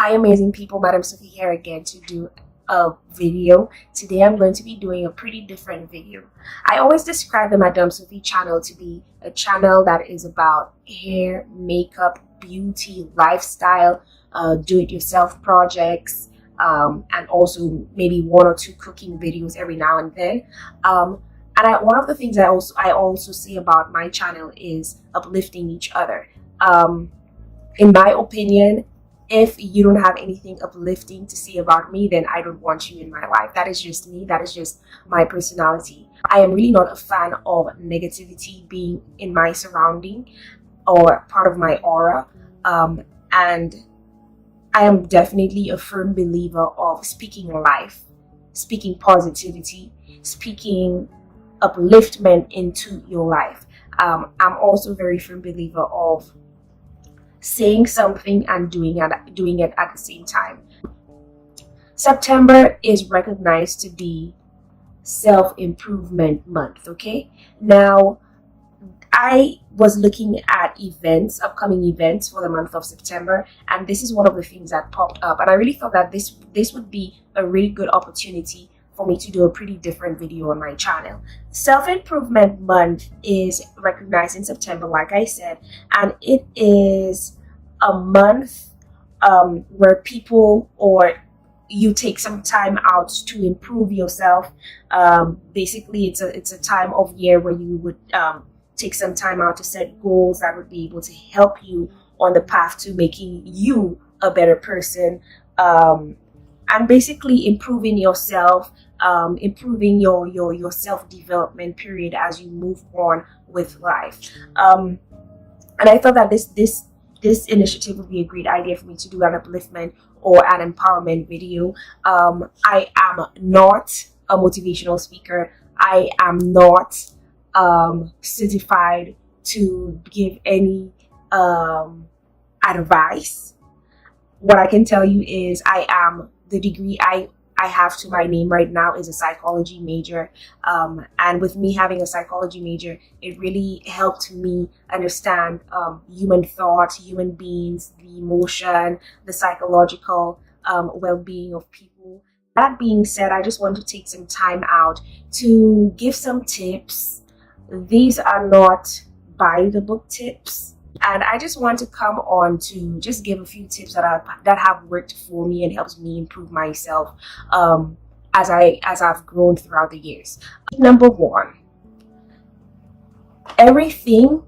Hi amazing people, Madam Sophie here again to do a video. Today I'm going to be doing a pretty different video. I always describe the Madam Sophie channel to be a channel that is about hair, makeup, beauty, lifestyle, do-it-yourself projects, and also maybe one or two cooking videos every now and then. One of the things I also say about my channel is uplifting each other. In my opinion, if you don't have anything uplifting to say about me, then I don't want you in my life. That is just me. That is just my personality. I am really not a fan of negativity being in my surrounding or part of my aura. And I am definitely a firm believer of speaking life, speaking positivity, speaking upliftment into your life. I'm also a very firm believer of saying something and doing it at the same time. September is recognized to be self-improvement month. Okay, now I was looking at upcoming events for the month of September, and this is one of the things that popped up, and I really thought that this would be a really good opportunity for me to do a pretty different video on my channel. Self-improvement month is recognized in September, like I said, and it is a month where people or you take some time out to improve yourself. Basically, it's a time of year where you would take some time out to set goals that would be able to help you on the path to making you a better person, and basically improving yourself, improving your self-development period as you move on with life. And I thought that this initiative would be a great idea for me to do an upliftment or an empowerment video. I am not a motivational speaker. I am not certified to give any advice. What I can tell you is the degree I have to my name right now is a psychology major, and with me having a psychology major, it really helped me understand human thought, human beings, the emotion, the psychological well-being of people. That being said, I just want to take some time out to give some tips. These are not by the book tips, and I just want to come on to just give a few tips that have worked for me and helps me improve myself as I've grown throughout the years. Number one, everything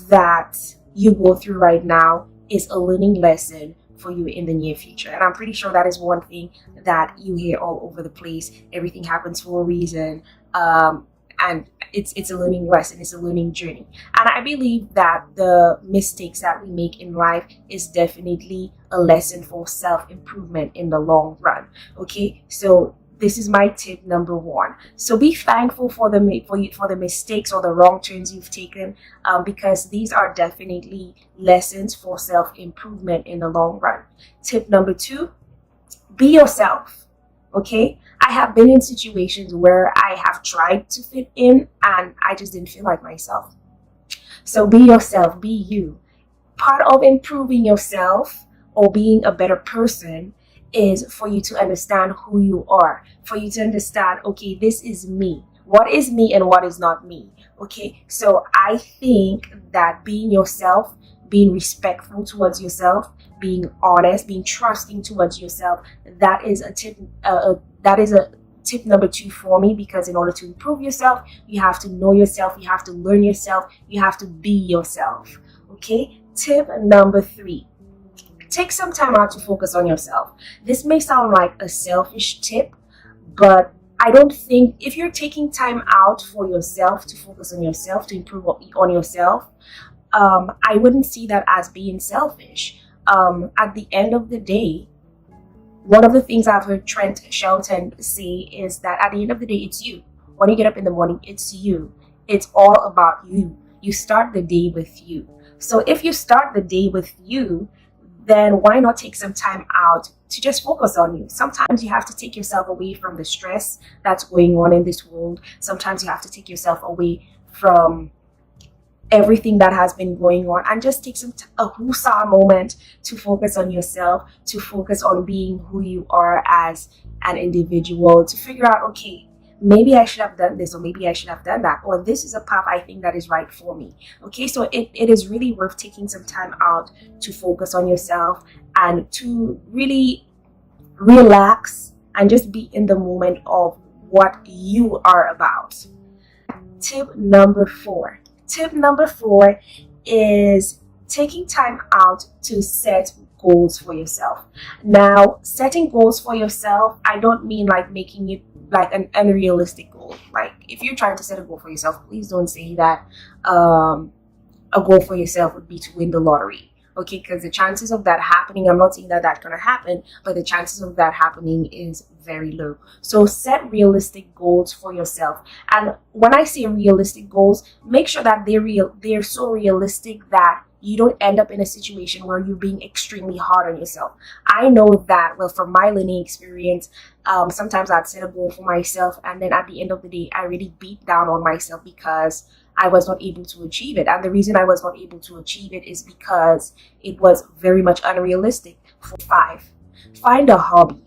that you go through right now is a learning lesson for you in the near future. And I'm pretty sure that is one thing that you hear all over the place. Everything happens for a reason. And it's a learning lesson, it's a learning journey. And I believe that the mistakes that we make in life is definitely a lesson for self-improvement in the long run. Okay, so this is my tip number one. So be thankful for the mistakes or the wrong turns you've taken, because these are definitely lessons for self-improvement in the long run. Tip number two, be yourself. Okay, I have been in situations where I have tried to fit in and I just didn't feel like myself. So be yourself, be you. Part of improving yourself or being a better person is for you to understand who you are, for you to understand, okay, this is me. What is me and what is not me? Okay, so I think that being yourself, being respectful towards yourself, being honest, being trusting towards yourself, that is a tip. That is a tip number two for me, because in order to improve yourself, you have to know yourself, you have to learn yourself, you have to be yourself. Okay. Tip number three, take some time out to focus on yourself. This may sound like a selfish tip, but I don't think if you're taking time out for yourself to focus on yourself, to improve on yourself, I wouldn't see that as being selfish. At the end of the day, one of the things I've heard Trent Shelton say is that at the end of the day, it's you. When you get up in the morning, it's you. It's all about you. You start the day with you. So if you start the day with you, then why not take some time out to just focus on you? Sometimes you have to take yourself away from the stress that's going on in this world. Sometimes you have to take yourself away from everything that has been going on, and just take a whoosah moment to focus on yourself, to focus on being who you are as an individual, to figure out, okay, maybe I should have done this, or maybe I should have done that, or this is a path I think that is right for me. Okay, so it is really worth taking some time out to focus on yourself and to really relax and just be in the moment of what you are about. Tip number 4. Tip number 4 is taking time out to set goals for yourself. Now, setting goals for yourself, I don't mean like making it like an unrealistic goal. Like, if you're trying to set a goal for yourself, please don't say that a goal for yourself would be to win the lottery. Okay, because the chances of that happening, I'm not saying that that's going to happen, but the chances of that happening is very low. So set realistic goals for yourself. And when I say realistic goals, make sure that they're so realistic that you don't end up in a situation where you're being extremely hard on yourself. I know that, well, from my learning experience, sometimes I'd set a goal for myself, and then at the end of the day, I really beat down on myself because I was not able to achieve it. And the reason I was not able to achieve it is because it was very much unrealistic. 5, find a hobby.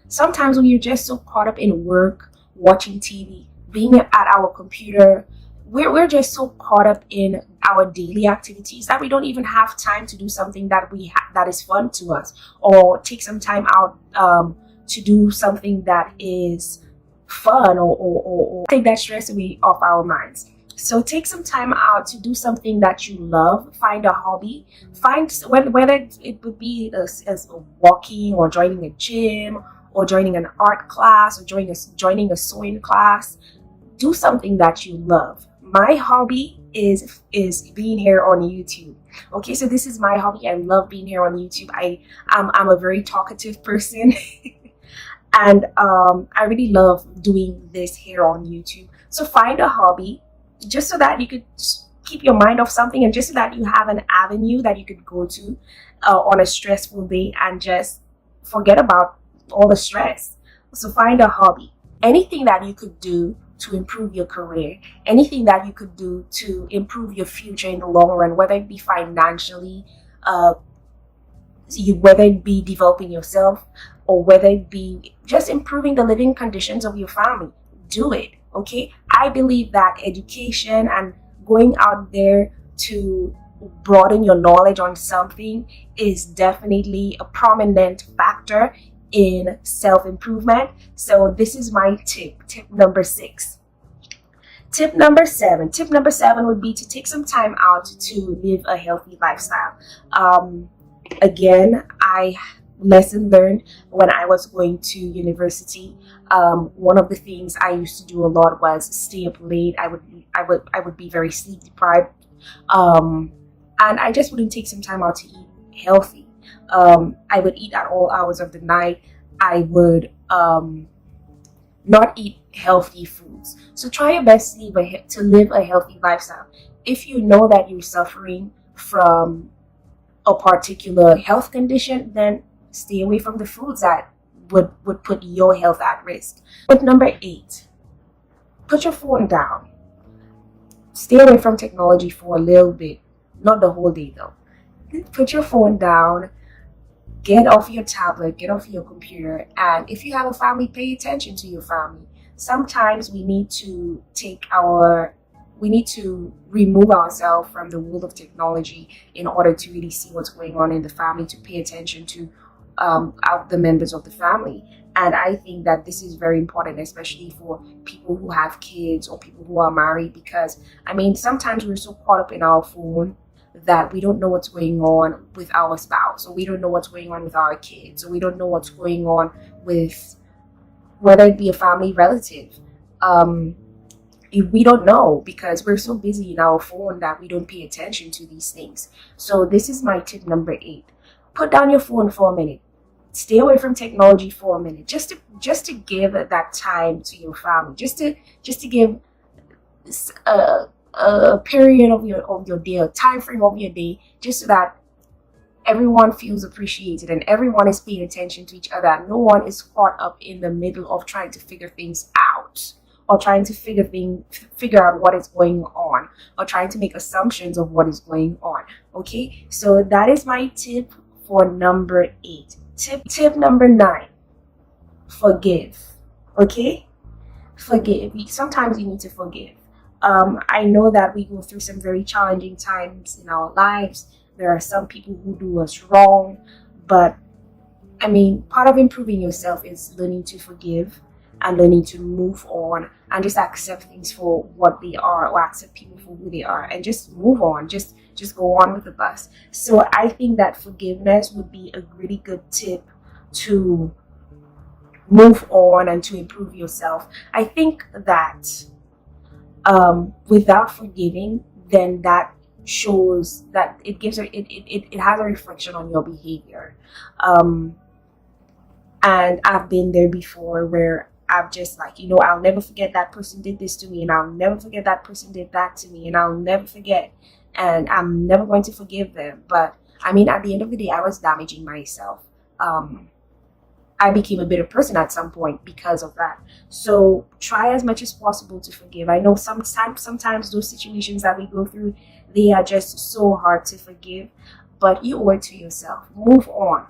Sometimes when you're just so caught up in work, watching TV, being at our computer, we're just so caught up in our daily activities that we don't even have time to do something that that is fun to us, or take some time out to do something that is fun, or take that stress away off our minds. So take some time out to do something that you love. Find a hobby. Find whether it would be as walking, or joining a gym, or joining an art class, or joining a sewing class. Do something that you love. My hobby is being here on YouTube. Okay, so this is my hobby. I love being here on YouTube. I'm a very talkative person, and I really love doing this here on YouTube. So find a hobby, just so that you could keep your mind off something, and just so that you have an avenue that you could go to on a stressful day and just forget about all the stress. So find a hobby. Anything that you could do to improve your career, anything that you could do to improve your future in the long run, whether it be financially, whether it be developing yourself, or whether it be just improving the living conditions of your family, do it. Okay, I believe that education and going out there to broaden your knowledge on something is definitely a prominent factor in self-improvement. So this is my tip number 6. Tip number 7. Tip number 7 would be to take some time out to live a healthy lifestyle. Again, lesson learned when I was going to university. One of the things I used to do a lot was stay up late. I would be very sleep deprived, and I just wouldn't take some time out to eat healthy. I would eat at all hours of the night. I would not eat healthy foods. So try your best to live a healthy lifestyle. If you know that you're suffering from a particular health condition, then stay away from the foods that would put your health at risk. But number 8, put your phone down. Stay away from technology for a little bit, not the whole day though. Put your phone down, get off your tablet, get off your computer, and if you have a family, pay attention to your family. Sometimes we need to remove ourselves from the world of technology in order to really see what's going on in the family, to pay attention to the members of the family. And I think that this is very important, especially for people who have kids or people who are married, because I mean, sometimes we're so caught up in our phone that we don't know what's going on with our spouse, or we don't know what's going on with our kids, or we don't know what's going on with whether it be a family relative. We don't know because we're so busy in our phone that we don't pay attention to these things. So this is my tip number 8. Put down your phone for a minute. Stay away from technology for a minute, just to give that time to your family, just to give a period of your day, a time frame of your day, just so that everyone feels appreciated and everyone is paying attention to each other, and no one is caught up in the middle of trying to figure things out or trying to figure out what is going on, or trying to make assumptions of what is going on. Okay, so that is my tip for number 8. Tip number 9: forgive. Okay, forgive. Sometimes you need to forgive. I know that we go through some very challenging times in our lives. There are some people who do us wrong, but I mean, part of improving yourself is learning to forgive and learning to move on and just accept things for what they are, or accept people for who they are, and just move on. Just go on with the bus. So I think that forgiveness would be a really good tip to move on and to improve yourself. I think that without forgiving, then that shows that it has a reflection on your behavior. And I've been there before, where I've just like, I'll never forget that person did this to me, and I'll never forget that person did that to me, and I'll never forget, and I'm never going to forgive them. But I mean, at the end of the day, I was damaging myself. I became a bitter person at some point because of that. So try as much as possible to forgive. I know sometimes those situations that we go through, they are just so hard to forgive, but you owe it to yourself. Move on.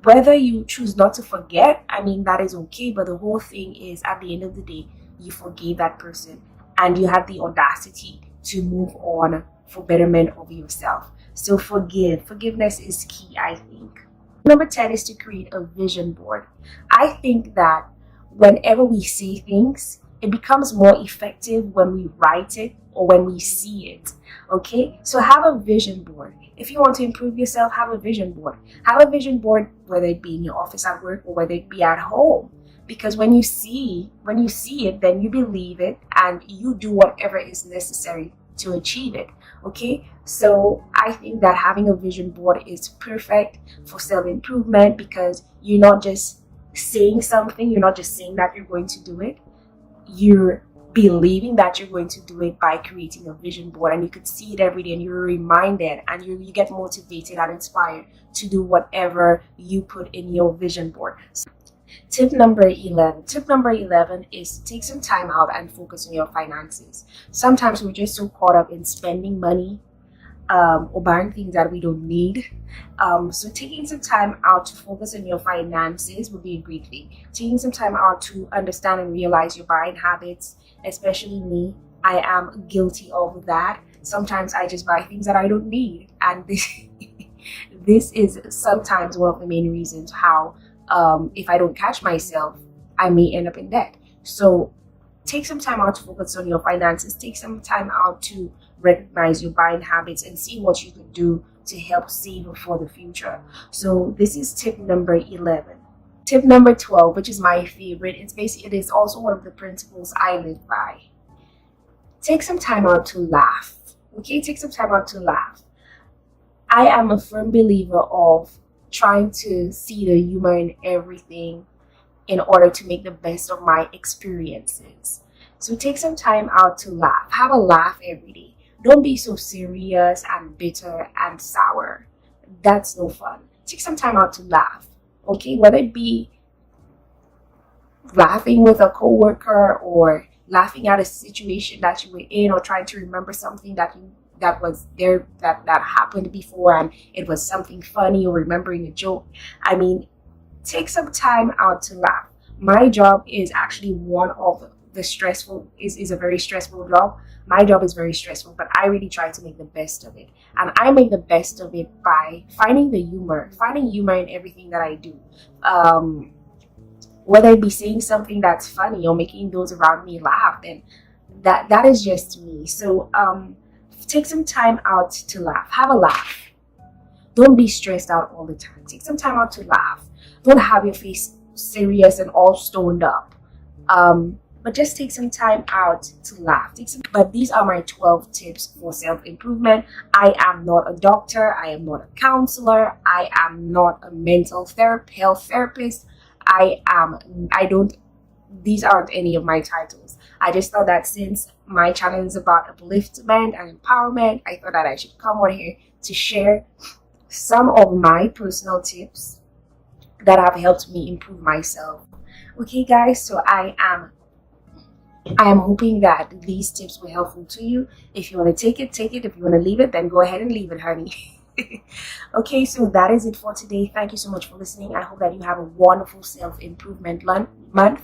Whether you choose not to forget, I mean, that is okay. But the whole thing is, at the end of the day, you forgave that person and you had the audacity to move on for betterment of yourself. So forgive. Forgiveness is key, I think. Number 10 is to create a vision board. I think that whenever we say things, it becomes more effective when we write it or when we see it. Okay, so have a vision board. If you want to improve yourself, have a vision board. Have a vision board, whether it be in your office at work or whether it be at home. Because when you see it, then you believe it and you do whatever is necessary to achieve it. Okay, so I think that having a vision board is perfect for self-improvement, because you're not just saying something, you're not just saying that you're going to do it, you're believing that you're going to do it by creating a vision board, and you could see it every day and you're reminded and you get motivated and inspired to do whatever you put in your vision board. So, tip number 11. Tip number 11 is take some time out and focus on your finances. Sometimes we're just so caught up in spending money or buying things that we don't need. So taking some time out to focus on your finances would be a great thing. Taking some time out to understand and realize your buying habits, especially me. I am guilty of that. Sometimes I just buy things that I don't need, and this is sometimes one of the main reasons how if I don't catch myself, I may end up in debt. So take some time out to focus on your finances. Take some time out to recognize your buying habits and see what you can do to help save for the future. So this is tip number 11. Tip number 12, which is my favorite, it is also one of the principles I live by. Take some time out to laugh. Okay, take some time out to laugh. I am a firm believer of trying to see the humor in everything in order to make the best of my experiences. So take some time out to laugh. Have a laugh every day. Don't be so serious and bitter and sour. That's no fun. Take some time out to laugh. Okay, whether it be laughing with a coworker or laughing at a situation that you were in, or trying to remember something that was there that happened before and it was something funny, or remembering a joke. I mean, take some time out to laugh. My job is actually one of the stressful, is a very stressful job. My job is very stressful, but I really try to make the best of it. And I make the best of it by finding humor in everything that I do. Whether it be saying something that's funny or making those around me laugh, then that is just me. So take some time out to laugh. Have a laugh. Don't be stressed out all the time. Take some time out to laugh. Don't have your face serious and all stoned up. But just take some time out to laugh. But these are my 12 tips for self-improvement. I am not a doctor. I am not a counselor. I am not a mental health therapist. These aren't any of my titles. I just thought that since my channel is about upliftment and empowerment, I thought that I should come on here to share some of my personal tips that have helped me improve myself. Okay, guys, so I am I am hoping that these tips were helpful to you. If you want to take it, take it. If you want to leave it, then go ahead and leave it, honey. Okay, so that is it for today. Thank you so much for listening. I hope that you have a wonderful self-improvement month.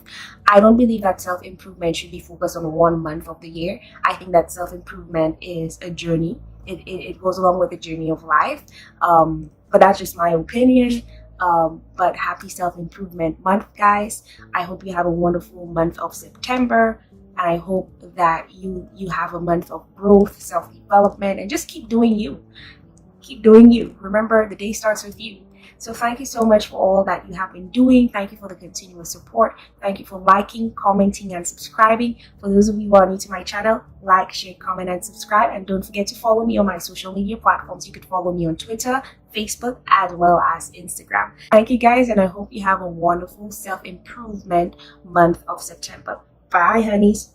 I don't believe that self-improvement should be focused on 1 month of the year. I think that self-improvement is a journey. It goes along with the journey of life. But that's just my opinion. But happy self-improvement month, guys. I hope you have a wonderful month of September. And I hope that you have a month of growth, self-development, and just keep doing you. Keep doing you. Remember, the day starts with you. So thank you so much for all that you have been doing. Thank you for the continuous support. Thank you for liking, commenting, and subscribing. For those of you who are new to my channel, like, share, comment, and subscribe. And don't forget to follow me on my social media platforms. You could follow me on Twitter, Facebook, as well as Instagram. Thank you, guys, and I hope you have a wonderful self-improvement month of September. Bye, honeys.